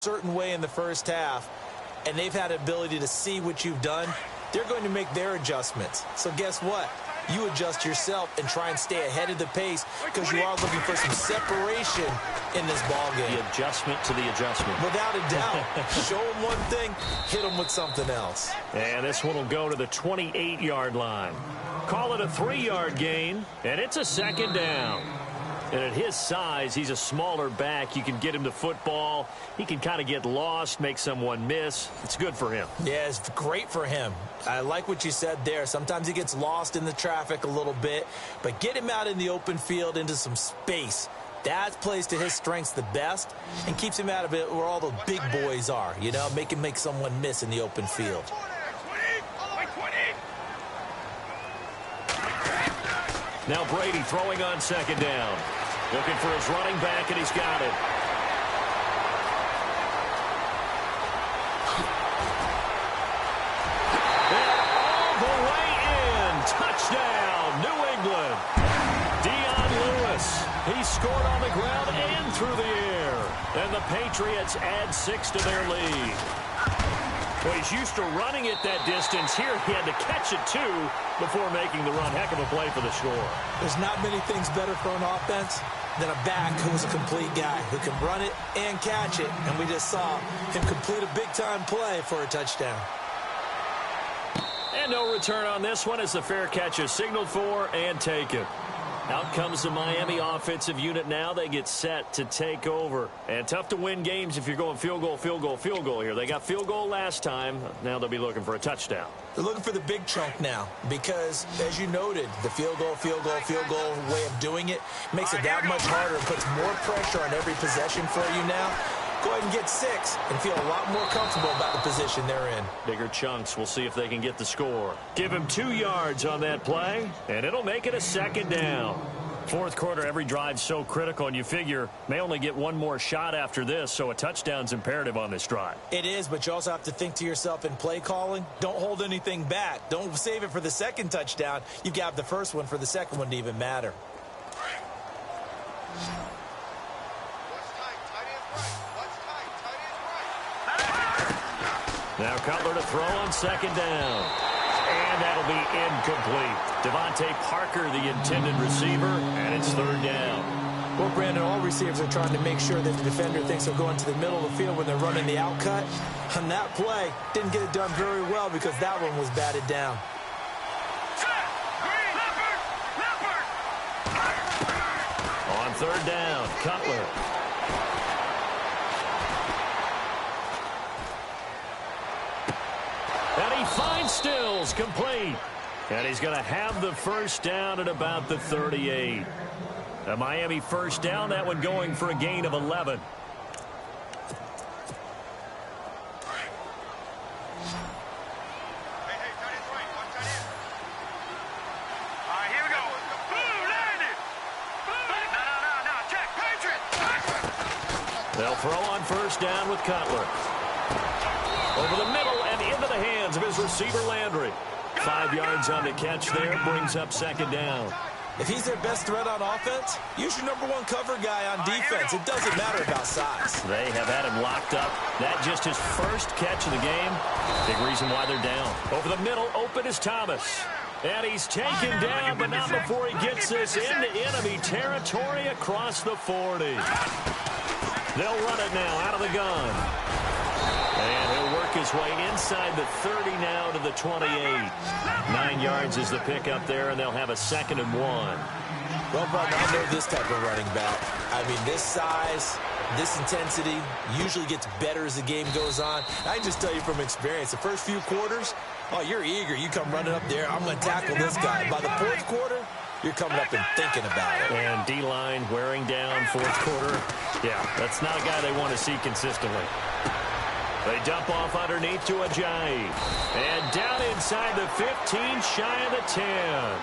certain way in the first half, and they've had an ability to see what you've done, they're going to make their adjustments. So guess what? You adjust yourself and try and stay ahead of the pace because you are looking for some separation in this ball game. The adjustment to the adjustment. Without a doubt. Show them one thing, hit them with something else. And this one will go to the 28-yard line. Call it a 3-yard gain, and it's a second down. And at his size, he's a smaller back. You can get him to football. He can kind of get lost, make someone miss. It's good for him. Yeah, it's great for him. I like what you said there. Sometimes he gets lost in the traffic a little bit, but get him out in the open field into some space. That plays to his strengths the best and keeps him out of it where all the big boys are, you know, make him make someone miss in the open field. Now Brady throwing on second down. Looking for his running back, and he's got it. And all the way in. Touchdown, New England. Dion Lewis. He scored on the ground and through the air. And the Patriots add 6 to their lead. Well, he's used to running it that distance. Here he had to catch it, too, before making the run. Heck of a play for the score. There's not many things better for an offense than a back who's a complete guy who can run it and catch it. And we just saw him complete a big-time play for a touchdown. And no return on this one as the fair catch is signaled for and taken. Out comes the Miami offensive unit now. They get set to take over. And tough to win games if you're going field goal, field goal, field goal here. They got field goal last time. Now they'll be looking for a touchdown. They're looking for the big chunk now because, as you noted, the field goal way of doing it makes it that much harder and puts more pressure on every possession for you now. Go ahead and get 6 and feel a lot more comfortable about the position they're in. Bigger chunks. We'll see if they can get the score. Give him 2 yards on that play, and it'll make it a second down. Fourth quarter, every drive's so critical, and you figure may only get one more shot after this, so a touchdown's imperative on this drive. It is, but you also have to think to yourself in play calling, don't hold anything back. Don't save it for the second touchdown. You've got the first one for the second one to even matter. Now Cutler to throw on second down. And that'll be incomplete. Devontae Parker, the intended receiver, and it's third down. Well, Brandon, all receivers are trying to make sure that the defender thinks they'll go into the middle of the field when they're running the out cut. On that play, didn't get it done very well because that one was batted down. On third down, Cutler. And he finds Stills, complete. And he's going to have the first down at about the 38. A Miami first down, that one going for a gain of 11. They'll throw on first down with Cutler. Over the middle and into the hands of his receiver, Landry. 5 yards on the catch there, brings up second down. If he's their best threat on offense, use your #1 cover guy on defense. It doesn't matter about size. They have had him locked up. That just his first catch of the game. Big reason why they're down. Over the middle, open is Thomas. And he's taken down, but not before he gets this into enemy territory across the 40. They'll run it now out of the gun. And he'll work his way inside the 30 now to the 28. 9 yards is the pickup there, and they'll have a 2nd and 1. Well, Bud, I know this type of running back. I mean, this size, this intensity usually gets better as the game goes on. I can just tell you from experience, the first few quarters, oh, you're eager. You come running up there, I'm going to tackle this guy. By the fourth quarter, you're coming up and thinking about it. And D-line wearing down fourth quarter. Yeah, that's not a guy they want to see consistently. They dump off underneath to Ajayi. And down inside the 15, shy of the 10.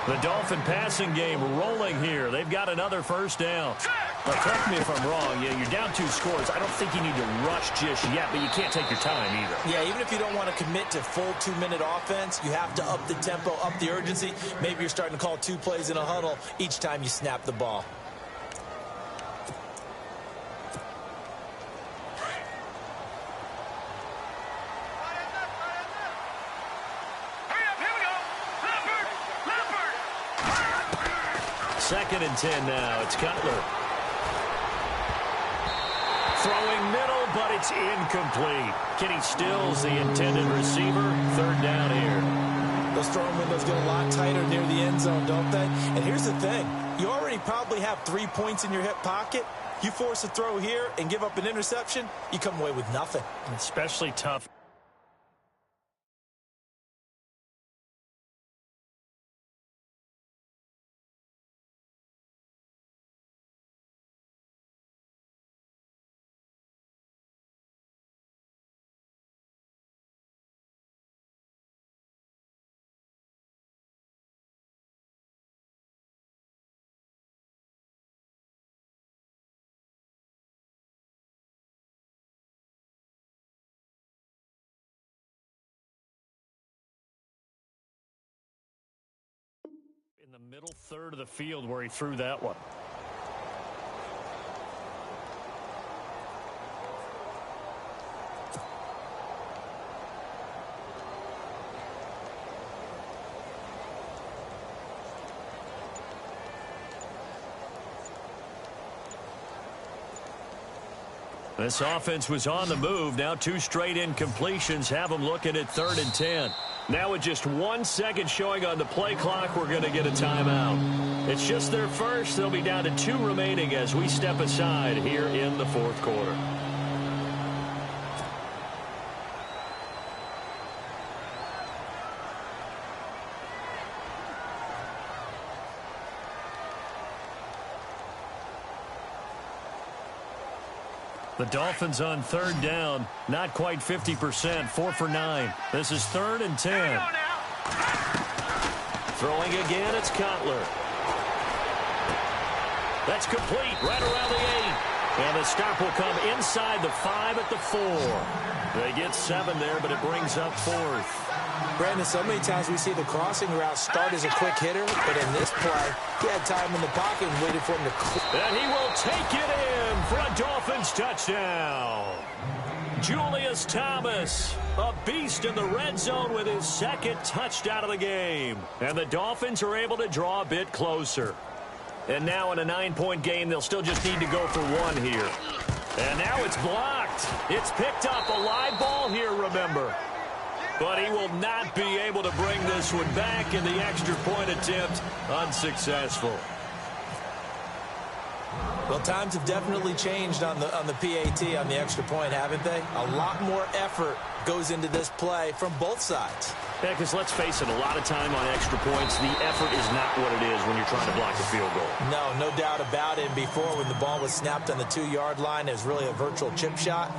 The Dolphin passing game rolling here. They've got another first down. Now, correct me if I'm wrong. Yeah, you're down 2 scores. I don't think you need to rush just yet, but you can't take your time either. Yeah, even if you don't want to commit to full 2-minute offense, you have to up the tempo, up the urgency. Maybe you're starting to call 2 plays in a huddle each time you snap the ball. 2nd and 10 now. It's Cutler. Throwing middle, but it's incomplete. Kenny Stills, the intended receiver. 3rd down here. Those throwing windows get a lot tighter near the end zone, don't they? And here's the thing. You already probably have 3 points in your hip pocket. You force a throw here and give up an interception, you come away with nothing. Especially tough. In the middle third of the field where he threw that one. This offense was on the move. Now 2 straight incompletions have them looking at 3rd and 10. Now with just 1 second showing on the play clock, we're going to get a timeout. It's just their first. They'll be down to 2 remaining as we step aside here in the 4th quarter. The Dolphins on 3rd down, not quite 50%, 4 for 9. This is 3rd and 10. Throwing again, it's Cutler. That's complete, right around the 8. And the stop will come inside the 5 at the 4. They get 7 there, but it brings up 4th. Brandon, so many times we see the crossing route start as a quick hitter, but in this play, he had time in the pocket and waited for him to... And he will take it in for a Dolphins touchdown. Julius Thomas, a beast in the red zone with his 2nd touchdown of the game. And the Dolphins are able to draw a bit closer. And now in a 9-point game, they'll still just need to go for 1 here. And now it's blocked. It's picked up, a live ball here, remember. But he will not be able to bring this one back, in the extra point attempt unsuccessful. Well, times have definitely changed on the PAT, on the extra point, haven't they? A lot more effort goes into this play from both sides. Yeah, because let's face it, a lot of time on extra points, the effort is not what it is when you're trying to block a field goal. No doubt about it. And before, when the ball was snapped on the 2-yard line, it was really a virtual chip shot.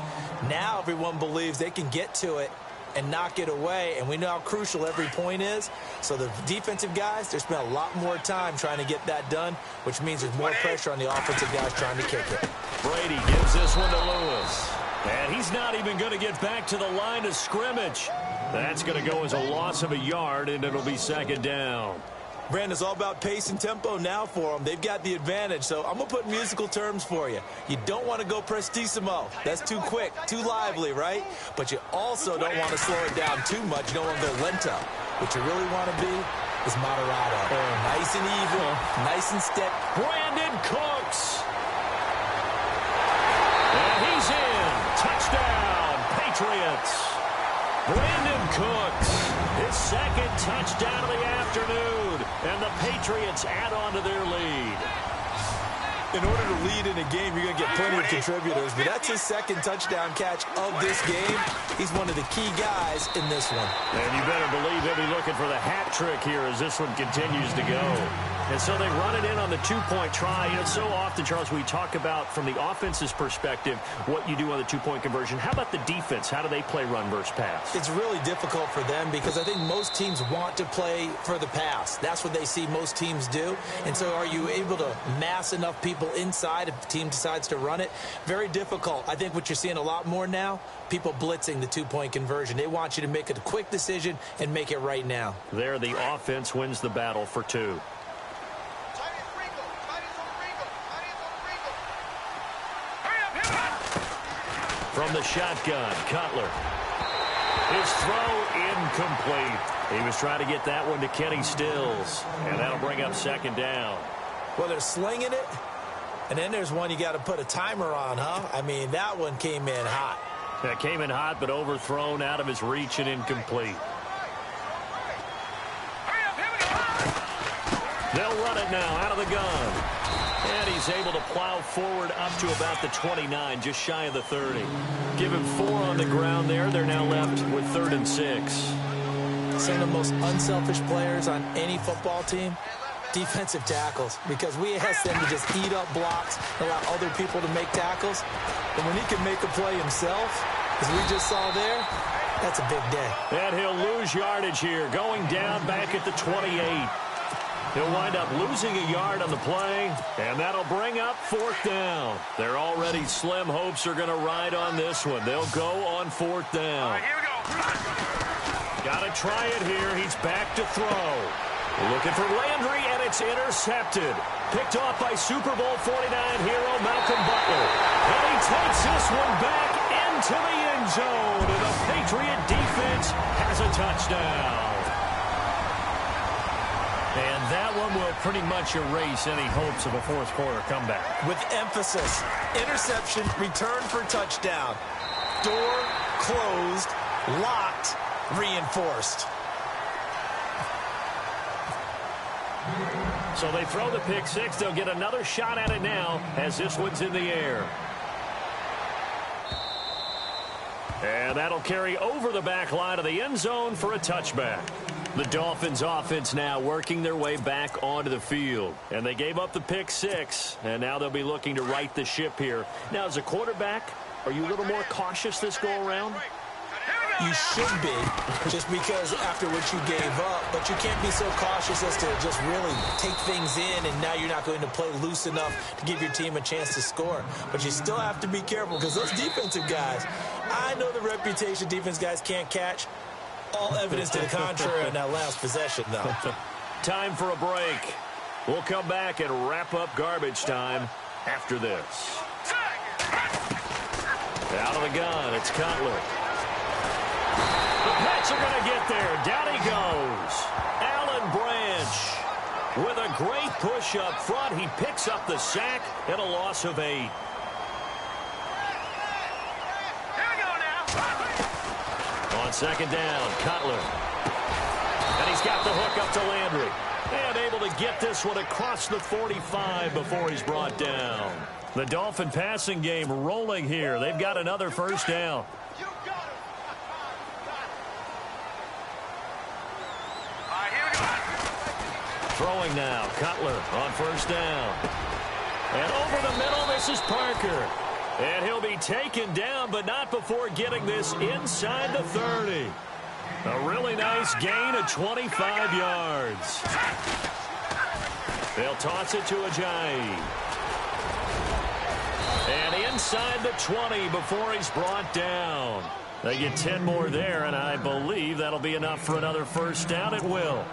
Now everyone believes they can get to it and knock it away, and we know how crucial every point is. So the defensive guys, they spent a lot more time trying to get that done, which means there's more pressure on the offensive guys trying to kick it. Brady gives this one to Lewis. And he's not even going to get back to the line of scrimmage. That's going to go as a loss of a yard, and it'll be 2nd down. Brandon, it's all about pace and tempo now for them. They've got the advantage, so I'm going to put musical terms for you. You don't want to go prestissimo. That's too quick, too lively, right? But you also don't want to slow it down too much. You don't want to go lento. What you really want to be is moderato. Nice and even, nice and steady. Brandon Cooks. And he's in. Touchdown, Patriots. Brandon Cooks, his 2nd touchdown of the afternoon, and the Patriots add on to their lead. In order to lead in a game, you're going to get plenty of contributors, but that's his 2nd touchdown catch of this game. He's one of the key guys in this one. And you better believe he'll be looking for the hat trick here as this one continues to go. And so they run it in on the 2-point try. You know, so often, Charles, we talk about from the offense's perspective what you do on the 2-point conversion. How about the defense? How do they play run versus pass? It's really difficult for them because I think most teams want to play for the pass. That's what they see most teams do. And so are you able to mass enough people inside if the team decides to run it? Very difficult. I think what you're seeing a lot more now, people blitzing the 2-point conversion. They want you to make a quick decision and make it right now. There, the offense wins the battle for 2. From the shotgun, Cutler. His throw incomplete. He was trying to get that one to Kenny Stills, and that'll bring up 2nd down. Well, they're slinging it, and then there's one you got to put a timer on, huh? I mean, that one came in hot. That came in hot, but overthrown, out of his reach, and incomplete. They'll run it now out of the gun. And he's able to plow forward up to about the 29, just shy of the 30. Give him 4 on the ground there. They're now left with 3rd and 6. Some of the most unselfish players on any football team, defensive tackles, because we ask them to just eat up blocks, allow other people to make tackles. But when he can make a play himself, as we just saw there, that's a big day. And he'll lose yardage here, going down back at the 28. He'll wind up losing a yard on the play, and that'll bring up 4th down. Their already slim hopes are going to ride on this one. They'll go on 4th down. All right, here we go. Got to try it here. He's back to throw. Looking for Landry, and it's intercepted. Picked off by Super Bowl 49 hero Malcolm Butler. And he takes this one back into the end zone, and the Patriot defense has a touchdown. And that one will pretty much erase any hopes of a fourth-quarter comeback. With emphasis, interception, return for touchdown. Door closed, locked, reinforced. So they throw the pick six. They'll get another shot at it now as this one's in the air. And that'll carry over the back line of the end zone for a touchback. The Dolphins offense now working their way back onto the field. And they gave up the pick six, and now they'll be looking to right the ship here. Now, as a quarterback, are you a little more cautious this go-around? You should be, just because after what you gave up, but you can't be so cautious as to just really take things in, and now you're not going to play loose enough to give your team a chance to score. But you still have to be careful, because those defensive guys, I know the reputation defense guys can't catch. All evidence to the contrary on that last possession, though. Time for a break. We'll come back and wrap up garbage time after this. Out of the gun, it's Cutler. The Pats are going to get there. Down he goes. Alan Branch with a great push up front. He picks up the sack and a loss of 8. On second down, Cutler. And he's got the hook up to Landry. And able to get this one across the 45 before he's brought down. The Dolphin passing game rolling here. They've got another first down. Throwing now, Cutler on first down. And over the middle, this is Parker. And he'll be taken down, but not before getting this inside the 30. A really nice gain of 25 yards. They'll toss it to Ajayi. And inside the 20 before he's brought down. They get 10 more there, and I believe that'll be enough for another first down. It will.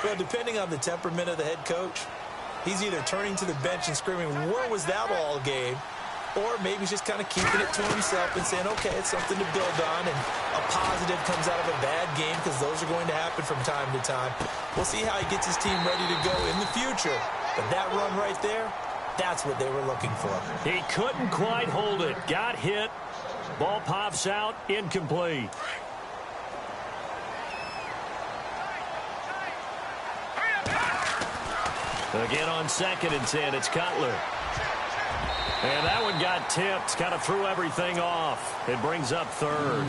Well, depending on the temperament of the head coach, he's either turning to the bench and screaming, where was that all game? Or maybe he's just kind of keeping it to himself and saying, okay, it's something to build on, and a positive comes out of a bad game, because those are going to happen from time to time. We'll see how he gets his team ready to go in the future. But that run right there, that's what they were looking for. He couldn't quite hold it. Got hit. Ball pops out. Incomplete. Again on second and 10, it's Cutler. And that one got tipped, kind of threw everything off. It brings up third.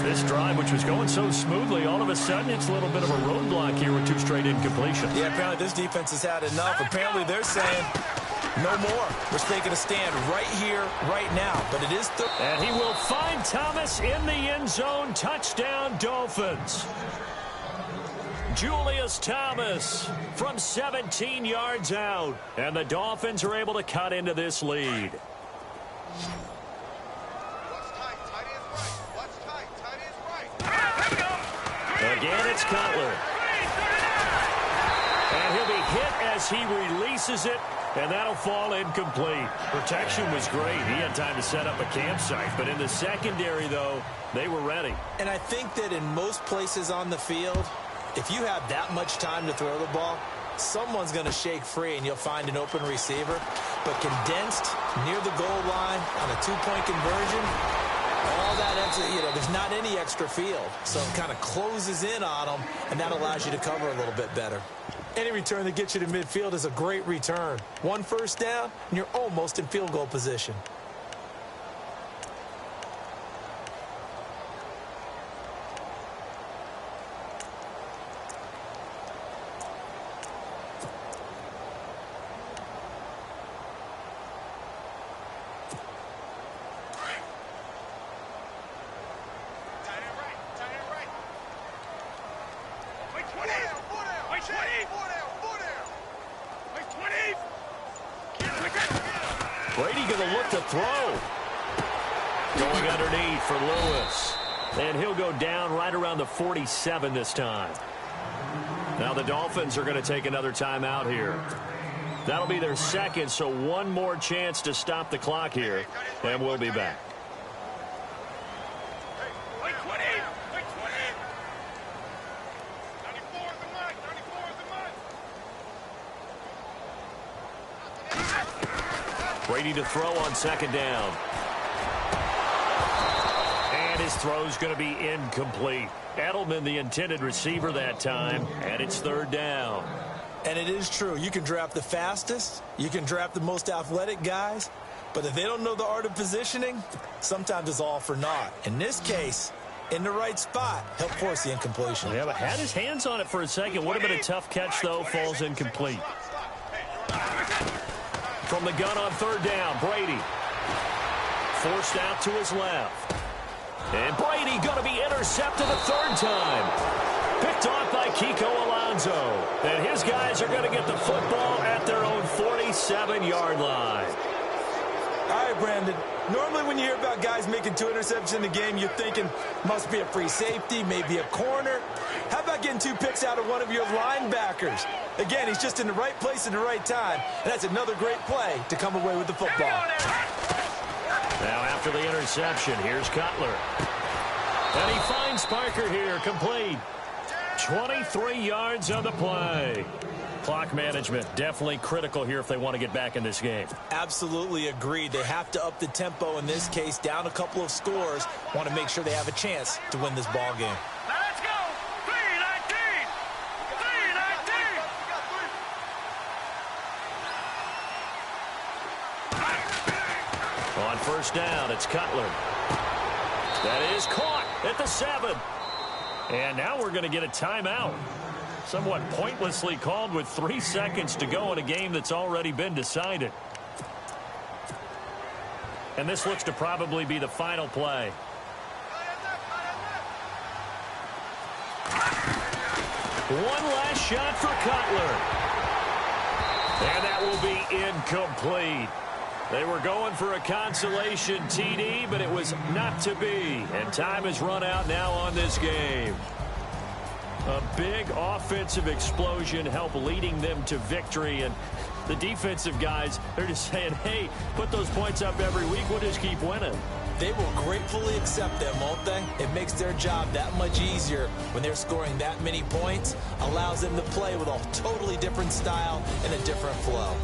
This drive, which was going so smoothly, all of a sudden it's a little bit of a roadblock here with 2 straight incompletions. Yeah, apparently this defense has had enough. Apparently they're saying, no more. We're taking a stand right here, right now. But it is third. And he will find Thomas in the end zone. Touchdown, Dolphins. Julius Thomas from 17 yards out. And the Dolphins are able to cut into this lead. Again, it's Cutler. And he'll be hit as he releases it. And that'll fall incomplete. Protection was great. He had time to set up a campsite. But in the secondary, though, they were ready. And I think that in most places on the field, if you have that much time to throw the ball, someone's going to shake free and you'll find an open receiver. But condensed near the goal line on a two-point conversion, all that extra, there's not any extra field. So it kind of closes in on them, and that allows you to cover a little bit better. Any return that gets you to midfield is a great return. One first down, and you're almost in field goal position. Brady going to look to throw. Going underneath for Lewis. And he'll go down right around the 47 this time. Now the Dolphins are going to take another timeout here. That'll be their second, so one more chance to stop the clock here. And we'll be back. Brady to throw on second down. And his throw's going to be incomplete. Edelman, the intended receiver that time, and it's third down. And it is true. You can draft the fastest. You can draft the most athletic guys. But if they don't know the art of positioning, sometimes it's all for naught. In this case, in the right spot, help force the incompletion. Yeah, but had his hands on it for a second. Would have been a tough catch, though. Falls incomplete. From the gun on third down, Brady. Forced out to his left. And Brady going to be intercepted a third time. Picked off by Kiko Alonso. And his guys are going to get the football at their own 47-yard line. All right, Brandon. Normally when you hear about guys making 2 interceptions in the game, you're thinking must be a free safety, maybe a corner. How about getting 2 picks out of one of your linebackers? Again, he's just in the right place at the right time. And that's another great play to come away with the football. Now after the interception, here's Cutler. And he finds Parker here, complete. 23 yards on the play. Clock management definitely critical here if they want to get back in this game. Absolutely agreed. They have to up the tempo in this case, down a couple of scores. Want to make sure they have a chance to win this ball game. Now let's go. 3-19. 3-19. On first down, it's Cutler. That is caught at the 7. And now we're going to get a timeout. Somewhat pointlessly called with 3 seconds to go in a game that's already been decided. And this looks to probably be the final play. One last shot for Cutler. And that will be incomplete. They were going for a consolation TD, but it was not to be. And time has run out now on this game. A big offensive explosion helped leading them to victory. And the defensive guys, they're just saying, hey, put those points up every week. We'll just keep winning. They will gratefully accept them, won't they? It makes their job that much easier when they're scoring that many points. Allows them to play with a totally different style and a different flow.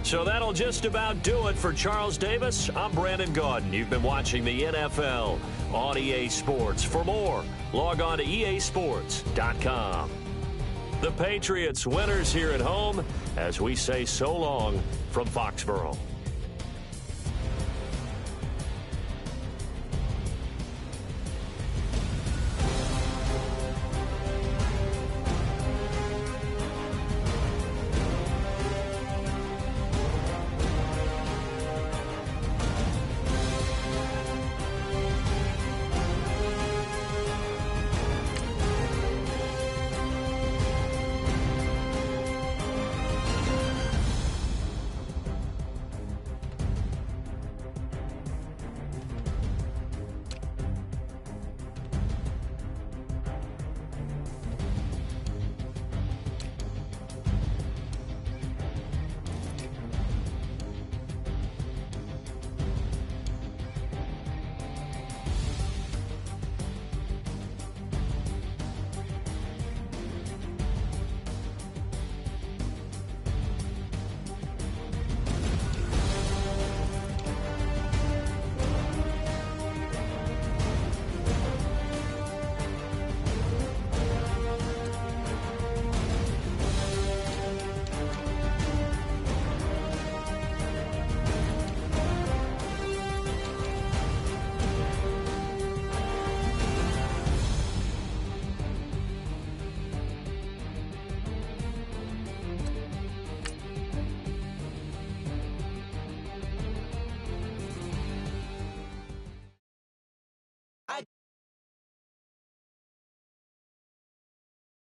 So that'll just about do it for Charles Davis. I'm Brandon Gaudin. You've been watching the NFL on EA Sports. For more, log on to easports.com. The Patriots winners here at home as we say so long from Foxborough.